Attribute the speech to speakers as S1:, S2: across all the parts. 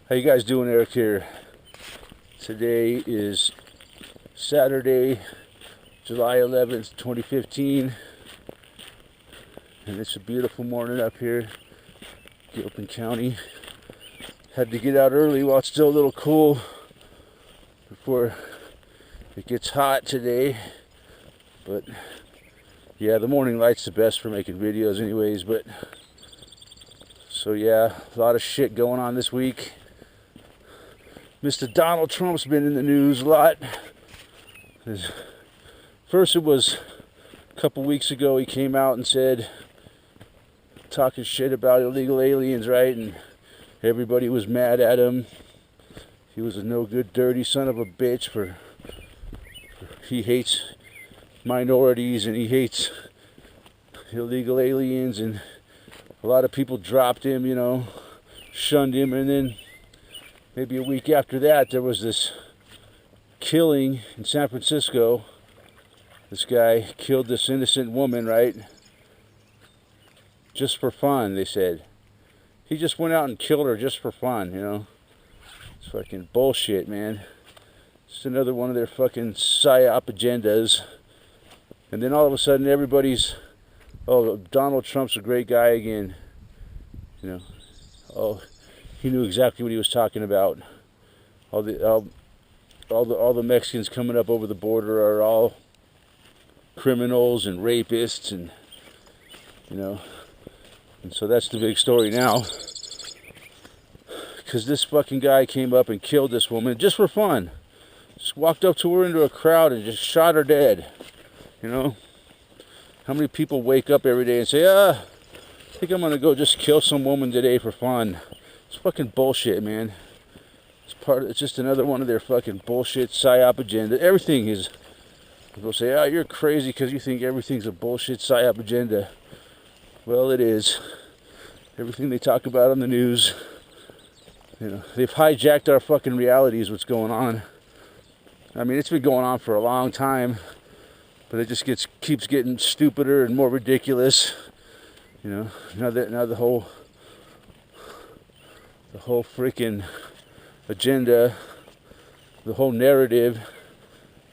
S1: How you guys doing? Eric here. Today is Saturday, July 11th, 2015, and it's a beautiful morning up here, Gilpin County. Had to get out early while it's still a little cool before it gets hot today. But yeah, the morning light's the best for making videos anyways. But so yeah, a lot of shit going on this week. Mr. Donald Trump's been in the news a lot. First, it was a couple weeks ago, he came out and said, talking shit about illegal aliens, right? And everybody was mad at him. He was a no good, dirty son of a bitch he hates minorities and he hates illegal aliens, and a lot of people dropped him, shunned him. And then maybe a week after that, there was this killing in San Francisco. This guy killed this innocent woman, right? Just for fun, they said. He just went out and killed her just for fun, It's fucking bullshit, man. It's another one of their fucking psyop agendas. And then all of a sudden, everybody's, oh, Donald Trump's a great guy again. Oh, he knew exactly what he was talking about. All the Mexicans coming up over the border are all criminals and rapists, and and so that's the big story now. Because this fucking guy came up and killed this woman just for fun. Just walked up to her into a crowd and just shot her dead. How many people wake up every day and say, I think I'm gonna go just kill some woman today for fun? It's fucking bullshit, man. It's just another one of their fucking bullshit psyop agenda. Everything is. People say, you're crazy because you think everything's a bullshit psyop agenda. Well, it is. Everything they talk about on the news, they've hijacked our fucking reality is what's going on. I mean, it's been going on for a long time, but it just keeps getting stupider and more ridiculous. Now the whole freaking agenda, the whole narrative,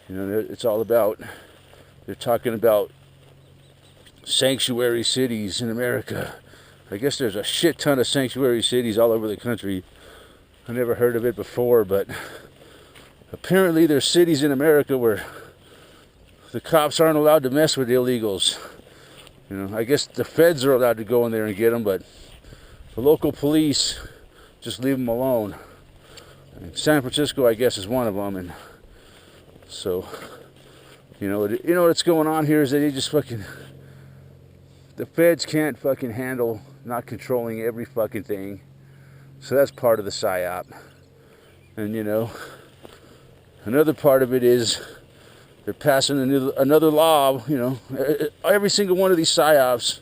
S1: it's all about, they're talking about sanctuary cities in America. I guess there's a shit ton of sanctuary cities all over the country. I never heard of it before, but apparently there's cities in America where the cops aren't allowed to mess with illegals. I guess the feds are allowed to go in there and get them, but the local police just leave them alone. And San Francisco, I guess, is one of them. And so, what's going on here is that they just fucking, the feds can't fucking handle not controlling every fucking thing. So that's part of the psyop. And another part of it is they're passing another law. Every single one of these psyops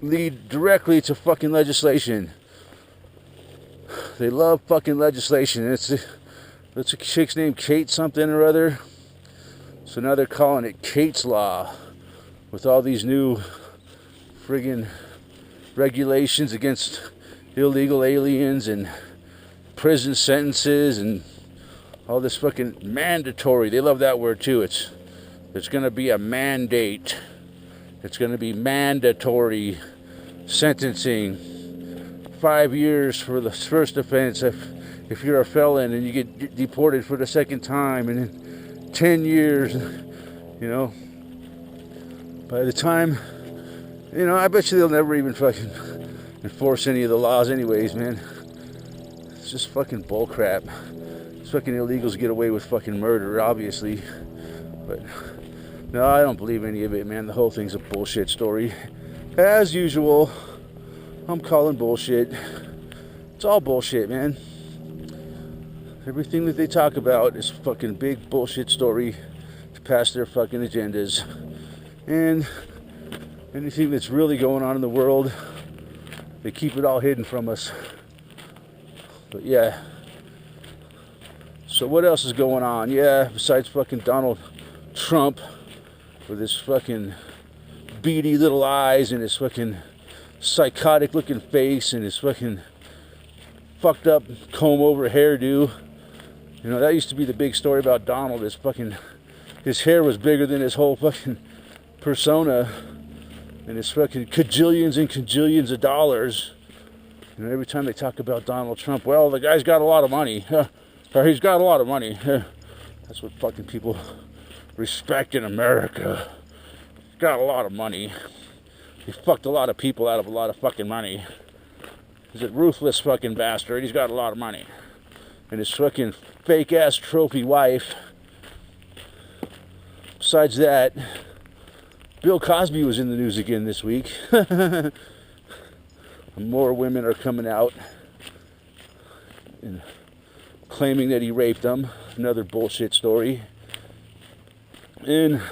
S1: lead directly to fucking legislation. They love fucking legislation. It's a chick's named Kate something or other. So now they're calling it Kate's Law, with all these new friggin' regulations against illegal aliens and prison sentences and all this fucking mandatory. They love that word too. It's going to be a mandate. It's going to be mandatory sentencing. 5 years for the first offense if you're a felon, and you get deported for the second time, and then 10 years. By the time, I bet you they'll never even fucking enforce any of the laws anyways, man. It's just fucking bullcrap. These fucking illegals get away with fucking murder, obviously. But no, I don't believe any of it, man. The whole thing's a bullshit story. As usual, I'm calling bullshit. It's all bullshit, man. Everything that they talk about is fucking big bullshit story to pass their fucking agendas. And anything that's really going on in the world, they keep it all hidden from us. But yeah. So what else is going on? Yeah, besides fucking Donald Trump with his fucking beady little eyes and his fucking psychotic looking face and his fucking fucked up comb over hairdo. You know, that used to be the big story about Donald. His hair was bigger than his whole fucking persona, and his fucking cajillions and cajillions of dollars. You know, every time they talk about Donald Trump, well, the guy's got a lot of money, or he's got a lot of money. That's what fucking people respect in America. He's got a lot of money. He fucked a lot of people out of a lot of fucking money. He's a ruthless fucking bastard. He's got a lot of money. And his fucking fake-ass trophy wife. Besides that, Bill Cosby was in the news again this week. More women are coming out and claiming that he raped them. Another bullshit story. And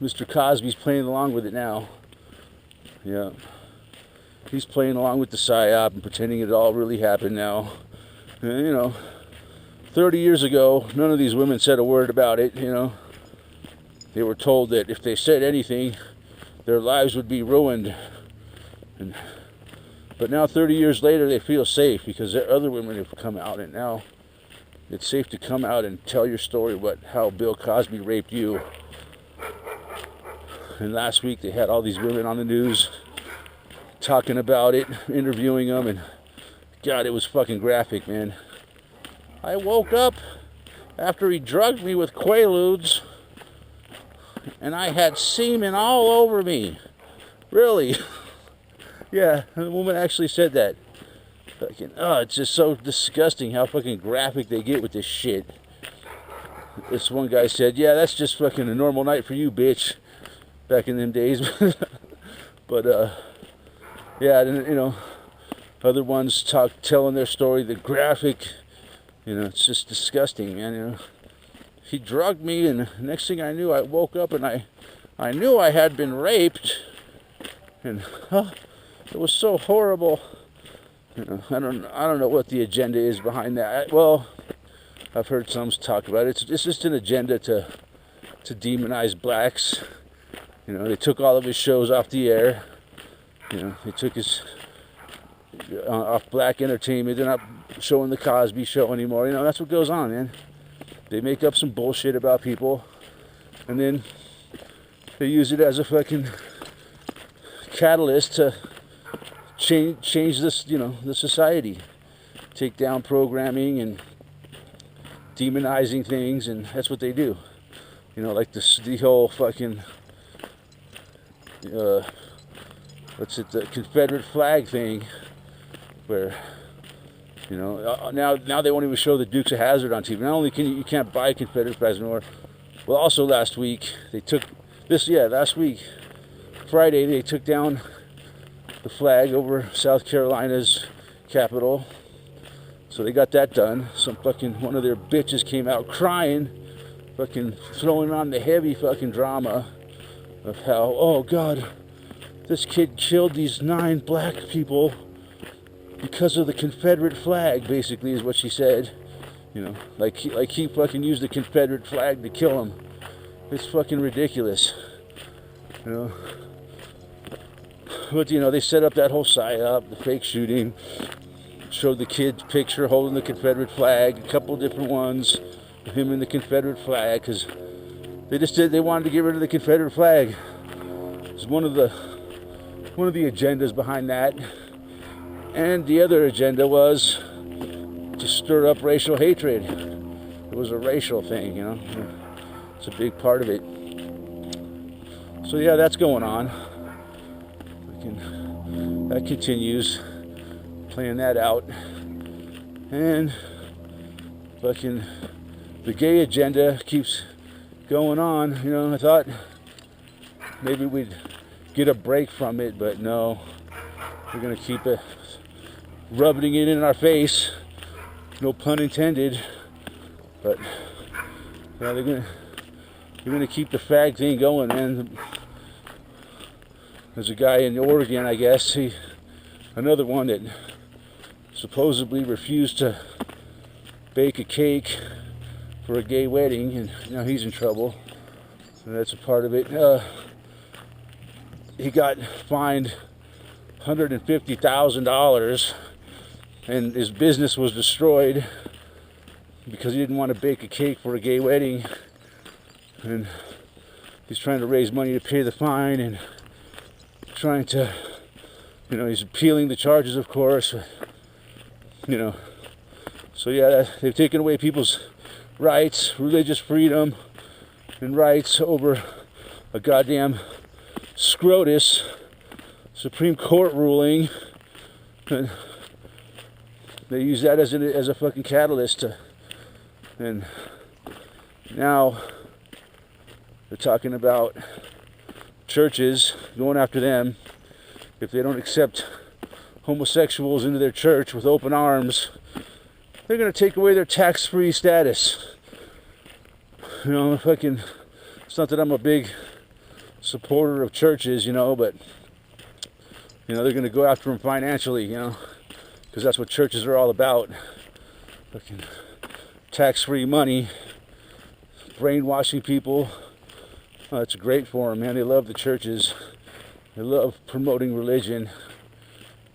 S1: Mr. Cosby's playing along with it now. Yeah. He's playing along with the psyop and pretending it all really happened now. And, you know, 30 years ago, none of these women said a word about it, you know. They were told that if they said anything, their lives would be ruined. But now, 30 years later, they feel safe because other women have come out, and now it's safe to come out and tell your story how Bill Cosby raped you. And last week, they had all these women on the news talking about it, interviewing them, and God, it was fucking graphic, man. I woke up after he drugged me with Quaaludes, and I had semen all over me. Really? Yeah, the woman actually said that. Fucking, it's just so disgusting how fucking graphic they get with this shit. This one guy said, yeah, that's just fucking a normal night for you, bitch. Back in them days. But, yeah, you know, other ones telling their story, the graphic, you know, it's just disgusting, man, you know. He drugged me, and next thing I knew, I woke up and I knew I had been raped, and it was so horrible. You know, I don't know what the agenda is behind that. Well, I've heard some talk about it. It's just an agenda to demonize blacks. You know, they took all of his shows off the air. You know, they took his off black entertainment. They're not showing the Cosby Show anymore. You know, that's what goes on, man. They make up some bullshit about people, and then they use it as a fucking catalyst to change this, you know, the society. Take down programming and demonizing things, and that's what they do. You know, like the whole fucking the Confederate flag thing, where, you know, now they won't even show the Dukes of Hazzard on TV. Not only you can't buy Confederate flags anymore. Well, also last week last week Friday they took down the flag over South Carolina's Capitol. So they got that done. Some fucking one of their bitches came out crying, fucking throwing on the heavy fucking drama of how, oh God, this kid killed these 9 black people because of the Confederate flag, basically, is what she said. You know, like he fucking used the Confederate flag to kill him. It's fucking ridiculous. You know. But, you know, they set up that whole psyop, the fake shooting, showed the kid's picture holding the Confederate flag, a couple different ones of him in the Confederate flag, because they wanted to get rid of the Confederate flag. It's one of the agendas behind that. And the other agenda was to stir up racial hatred. It was a racial thing, you know. It's a big part of it. So yeah, that's going on. That continues, playing that out. And fucking the gay agenda keeps going on. You know, I thought maybe we'd get a break from it, but no, we're gonna keep it rubbing it in our face, no pun intended. But yeah, they're gonna keep the fag thing going, man. There's a guy in Oregon, I guess, another one that supposedly refused to bake a cake for a gay wedding, and now he's in trouble. So that's a part of it. He got fined $150,000 and his business was destroyed because he didn't want to bake a cake for a gay wedding, and he's trying to raise money to pay the fine, and trying to, he's appealing the charges, of course, so yeah, they've taken away people's rights, religious freedom and rights over a goddamn scrotus Supreme Court ruling, and they use that as a fucking catalyst and now they're talking about churches going after them if they don't accept homosexuals into their church with open arms. They're going to take away their tax-free status. It's not that I'm a big supporter of churches, but they're going to go after them financially, because that's what churches are all about. Fucking tax-free money, brainwashing people. It's great for them, man. They love the churches. They love promoting religion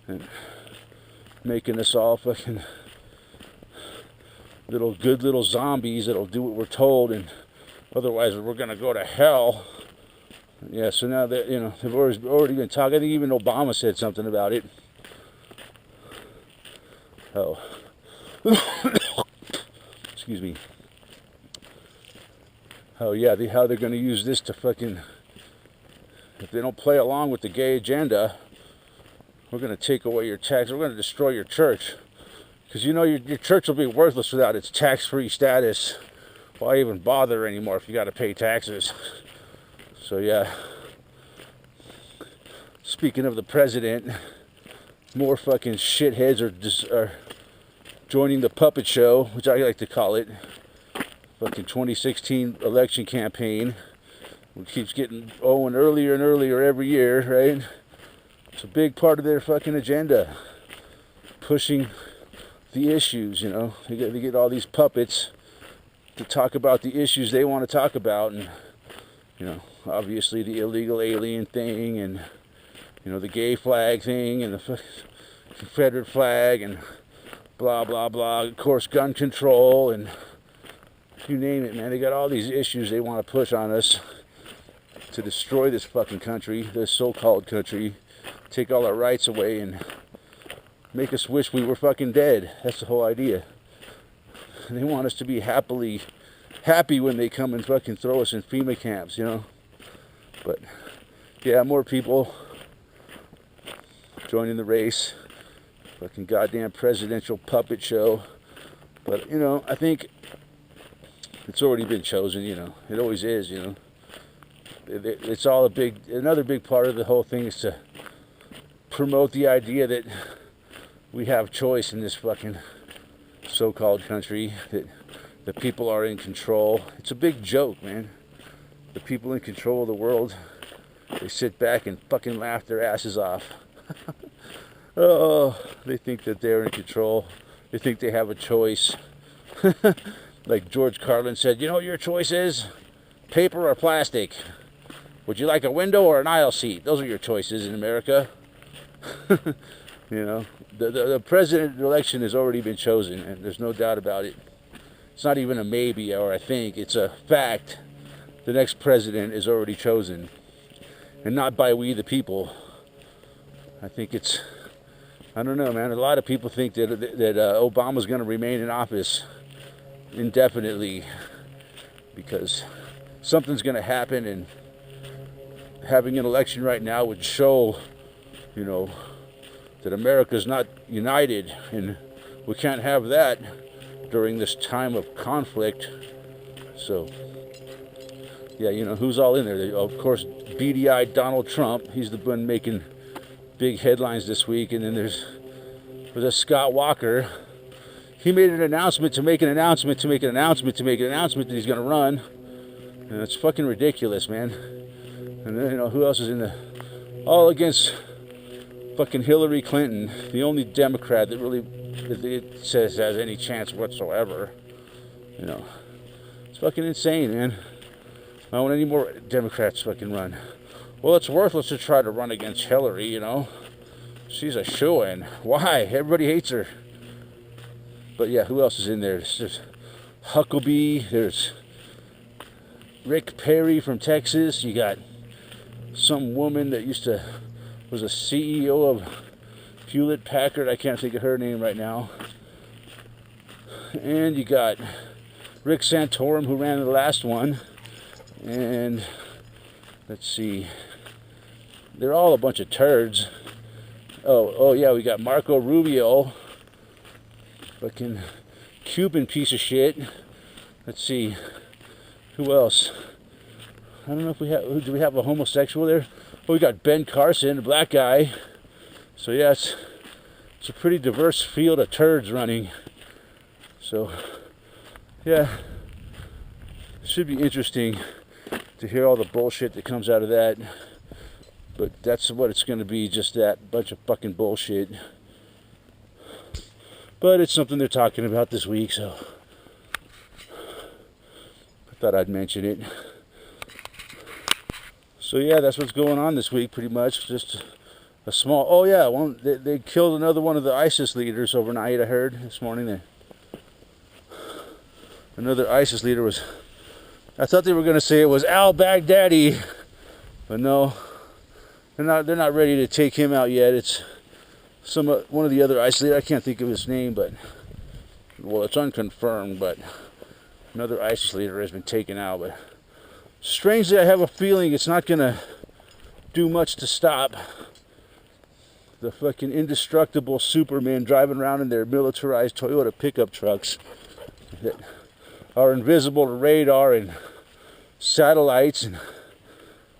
S1: and making us all fucking good little zombies that'll do what we're told, and otherwise we're going to go to hell. Yeah, so now that, they've already been talking. I think even Obama said something about it. Oh. Excuse me. Oh, yeah, how they're going to use this to fucking, if they don't play along with the gay agenda, we're going to take away your tax. We're going to destroy your church. Because your church will be worthless without its tax-free status. Why even bother anymore if you got to pay taxes? So yeah. Speaking of the president, more fucking shitheads are joining the puppet show, which I like to call it. Fucking 2016 election campaign, which keeps getting earlier and earlier every year, right? It's a big part of their fucking agenda, pushing the issues. They get all these puppets to talk about the issues they want to talk about, and obviously the illegal alien thing, and the gay flag thing, and the Confederate flag, and blah blah blah. Of course, gun control, and you name it, man. They got all these issues they want to push on us to destroy this fucking country, this so-called country, take all our rights away, and make us wish we were fucking dead. That's the whole idea. They want us to be happy when they come and fucking throw us in FEMA camps, But yeah, more people joining the race. Fucking goddamn presidential puppet show. But I think it's already been chosen. It always is. It's all another big part of the whole thing is to promote the idea that we have choice in this fucking so-called country, that the people are in control. It's a big joke, man. The people in control of the world, they sit back and fucking laugh their asses off. Oh, they think that they're in control. They think they have a choice. Like George Carlin said, what your choice is? Paper or plastic? Would you like a window or an aisle seat? Those are your choices in America. The president election has already been chosen, and there's no doubt about it. It's not even a maybe or I think. It's a fact. The next president is already chosen, and not by we the people. I think I don't know, man. A lot of people think that Obama's going to remain in office indefinitely because something's going to happen, and having an election right now would show, that America's not united, and we can't have that during this time of conflict. So, yeah, who's all in there? Of course, beady-eyed Donald Trump. He's the one making big headlines this week. And then there's a Scott Walker. He made an announcement to make an announcement to make an announcement to make an announcement that he's going to run. And it's fucking ridiculous, man. And then, who else is in all against fucking Hillary Clinton, the only Democrat that really it says has any chance whatsoever. It's fucking insane, man. I don't want any more Democrats fucking run. Well, it's worthless to try to run against Hillary, She's a shoo-in. Why? Everybody hates her. But yeah, who else is in there? There's Huckabee. There's Rick Perry from Texas. You got some woman that was a CEO of Hewlett Packard. I can't think of her name right now. And you got Rick Santorum, who ran the last one. And let's see, they're all a bunch of turds. Oh yeah, we got Marco Rubio, fucking Cuban piece of shit. Let's see, who else? I don't know if do we have a homosexual there? Oh, we got Ben Carson, a black guy. So yeah, it's a pretty diverse field of turds running. So yeah, should be interesting to hear all the bullshit that comes out of that. But that's what it's going to be, just that bunch of fucking bullshit. But it's something they're talking about this week, so I thought I'd mention it. So yeah, that's what's going on this week, pretty much. Just a small. Oh yeah, they killed another one of the ISIS leaders overnight. I heard this morning. Another ISIS leader was. I thought they were going to say it was al-Baghdadi, but no, they're not ready to take him out yet. It's one of the other ISIS leaders. I can't think of his name, but well, it's unconfirmed. But another ISIS leader has been taken out. But strangely, I have a feeling it's not going to do much to stop the fucking indestructible supermen driving around in their militarized Toyota pickup trucks that are invisible to radar and satellites and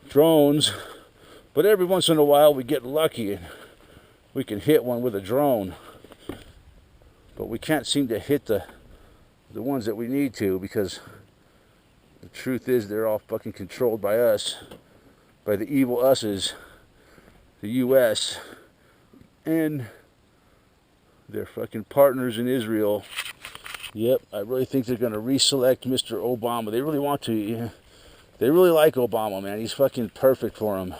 S1: drones. But every once in a while we get lucky and we can hit one with a drone. But we can't seem to hit the ones that we need to, because the truth is they're all fucking controlled by us, by the evil us's, the US, and their fucking partners in Israel. Yep, I really think they're going to reselect Mr. Obama. They really want to. Yeah. They really like Obama, man. He's fucking perfect for them.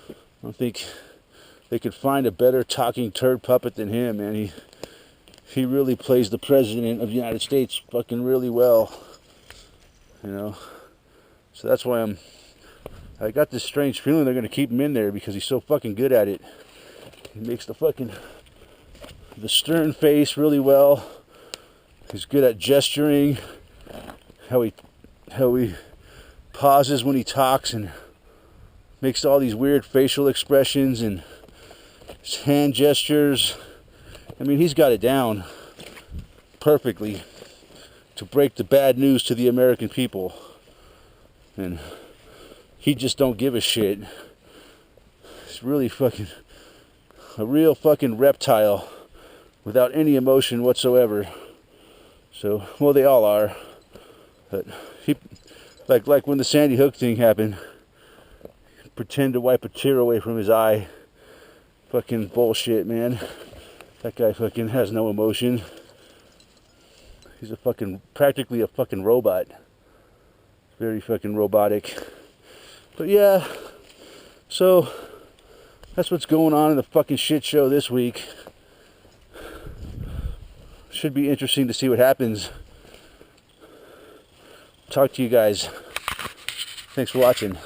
S1: I don't think they could find a better talking turd puppet than him, man. He really plays the president of the United States fucking really well. You know? So that's why I got this strange feeling they're going to keep him in there, because he's so fucking good at it. He makes the stern face really well. He's good at gesturing, how he pauses when he talks and makes all these weird facial expressions and his hand gestures. I mean, he's got it down perfectly to break the bad news to the American people. And he just don't give a shit. He's really fucking a real fucking reptile without any emotion whatsoever. So, well, they all are, but he, like when the Sandy Hook thing happened, pretend to wipe a tear away from his eye. Fucking bullshit, man. That guy fucking has no emotion. He's practically a fucking robot. Very fucking robotic. But yeah, so that's what's going on in the fucking shit show this week. Should be interesting to see what happens. Talk to you guys. Thanks for watching.